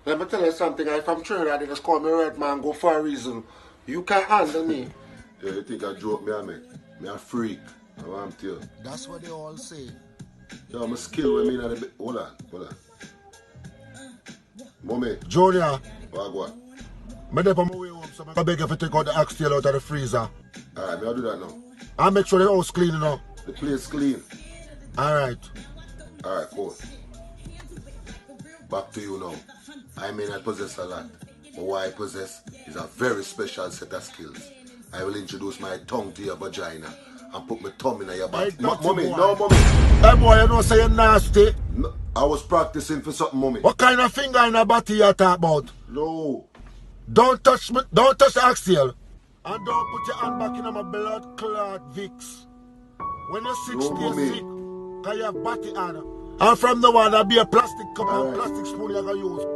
Let me tell you something. If I'm Trinidad, they just call me red man, go for a reason. You can't handle me. Yeah, you think I joke me, I make? Me a freak. I want to you. That's what they all say. Yo, I'm a skill with me in the bit. Hold on. Mommy, Junior, what go on? me dey on my way home, so I beg you to take out the oxtail out of the freezer. Alright, I'll do that now. And make sure the house clean enough. The place clean. Alright. Alright, cool. Back to you now. I may not possess a lot, but what I possess is a very special set of skills. I will introduce my tongue to your vagina and put my thumb in your body. Mommy, no, mommy. Hey boy, you don't say you're nasty. No, I was practicing for something, mommy. What kind of finger in the body you talk about? No. Don't touch me, don't touch the oxtail. And don't put your hand back in my blood clot Vicks. When you're 6 No, days mommy. sick, cause you have body on. And from the one, there'll be a plastic cup and Alright. plastic spoon you're going to use.